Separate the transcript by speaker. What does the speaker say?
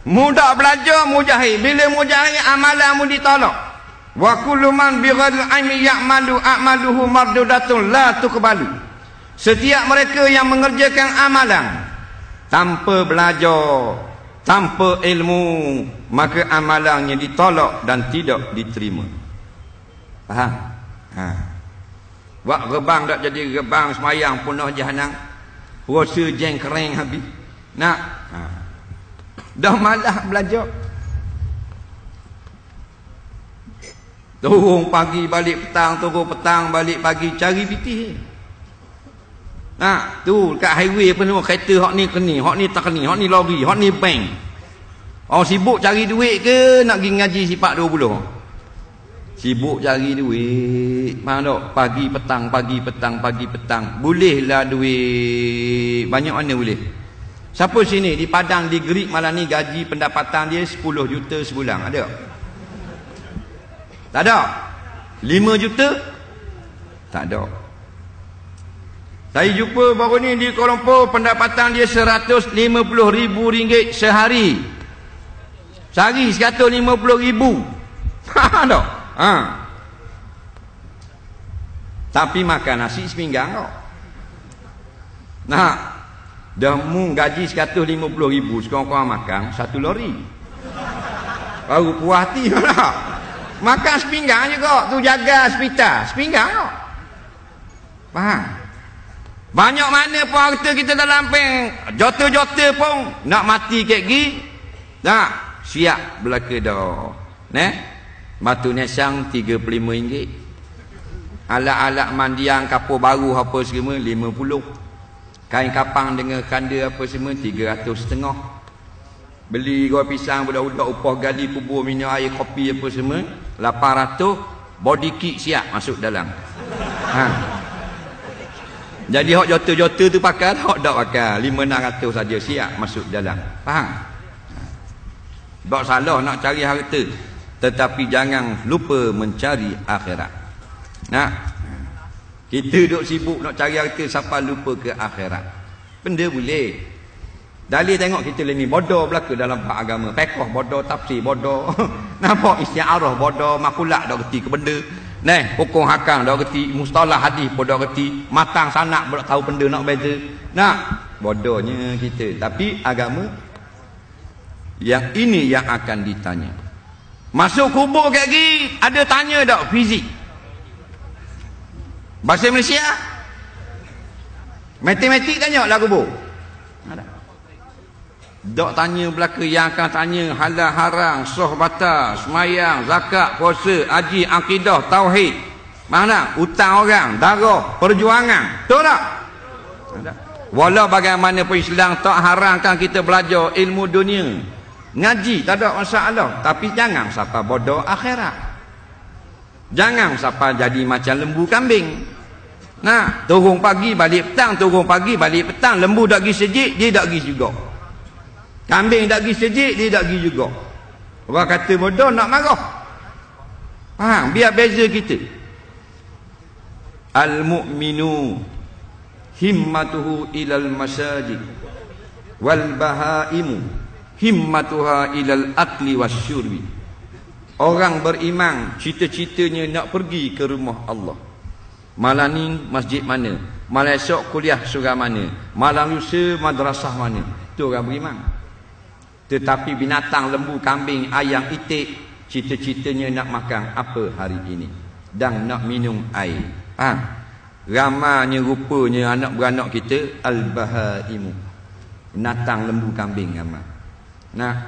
Speaker 1: Mudah belajar mujahid. Bila mujahid amalanmu ditolak. Wa kullu man bighadil ilmi ya'malu a'maluhu mardudatun la tuqbalu. Setiap mereka yang mengerjakan amalan tanpa belajar, tanpa ilmu, maka amalannya ditolak dan tidak diterima. Faham? Buat rebang tak jadi rebang, semayang punah jahanam, rasa jeng kering habis. Nak? Dah malas belajar. Turun pagi balik petang, turun petang balik pagi, cari piti. Tu kat highway apa semua kereta hak ni keni, hak ni tak keni, hak ni lori, hak ni bank. Orang sibuk cari duit ke nak pergi ngaji sifat 20? Sibuk cari duit. Mana tak? Pagi petang, pagi petang, pagi petang. Bolehlah duit. Banyak mana boleh? Siapa sini di Padang, di Gerik malam ni gaji pendapatan dia 10 juta sebulan? Ada? Tak ada? 5 juta? Tak ada. Saya jumpa baru ni di Kuala Lumpur, pendapatan dia RM150,000 sehari. Sehari RM150,000. Tak? Tapi makan nasi sepinggang kau. Nah, dah mu gaji RM150,000, sekarang kau makan 1 lori. Baru puas hati tak? Makan sepinggang je kau. Tu jaga hospital, sepinggang kau. Faham? Banyak mana pun harta kita dalam bank, jota-jota pun nak mati kek gi. Tak, siap belaka dah. Batu nesang RM35. Alat-alat mandiang kapur baru apa semua 50. Kain kapang dengan kanda apa semua 350. Beli gua pisang budak-budak upah gali kubur minum air kopi apa semua 800. Body kit siap masuk dalam. Jadi hak jota-jota tu pakai, hak tak pakai 500-600 saja siap masuk dalam. Faham? Tak salah nak cari harta, tetapi jangan lupa mencari akhirat. Nah, kita duk sibuk nak cari harta sampai lupa ke akhirat. Benda boleh. Dalil tengok kita ni bodoh belaka dalam bab agama. Fiqh bodoh, tafsir bodoh. Nampak isti'arah bodoh, makulat dak reti ke benda. Hukum hakam dak reti, mustalah hadis pun dak reti, matang sanak pun tahu benda nak beza. Nak bodohnya kita. Tapi agama yang ini yang akan ditanya. Masuk kubur kat gi ada tanya dak fizik. Bahasa Malaysia matematik tanya lah kubur. Ada. Dok tanya belaka yang akan tanya halal haram, sah batal, semayang, zakat, puasa, haji, akidah, tauhid. Mana? Utang orang, darah, perjuangan. Betul tak? Ada. Walau bagaimanapun Islam tak haramkan kita belajar ilmu dunia. Ngaji tak ada masalah, tapi jangan sampai bodoh akhirat. Jangan sampai jadi macam lembu kambing. Nah, turun pagi balik petang, turun pagi balik petang. Lembu dak pergi sejik, dia dak pergi juga. Kambing dak pergi sejik, dia dak pergi juga. Orang kata bodoh nak marah. Faham? Biar beza kita. Al-mu'minu himmatuhu ilal masajid wal bahaimu himmatuha ilal akli wasyurbi. Orang beriman cita-citanya nak pergi ke rumah Allah. Malam ni masjid mana, malam esok kuliah surau mana, malam lusa madrasah mana. Itu orang beriman. Tetapi binatang, lembu, kambing, ayam, itik, cita-citanya nak makan apa hari ini dan nak minum air. Ramanya rupanya anak beranak kita al-bahaimu, binatang, lembu, kambing ramai. Nah,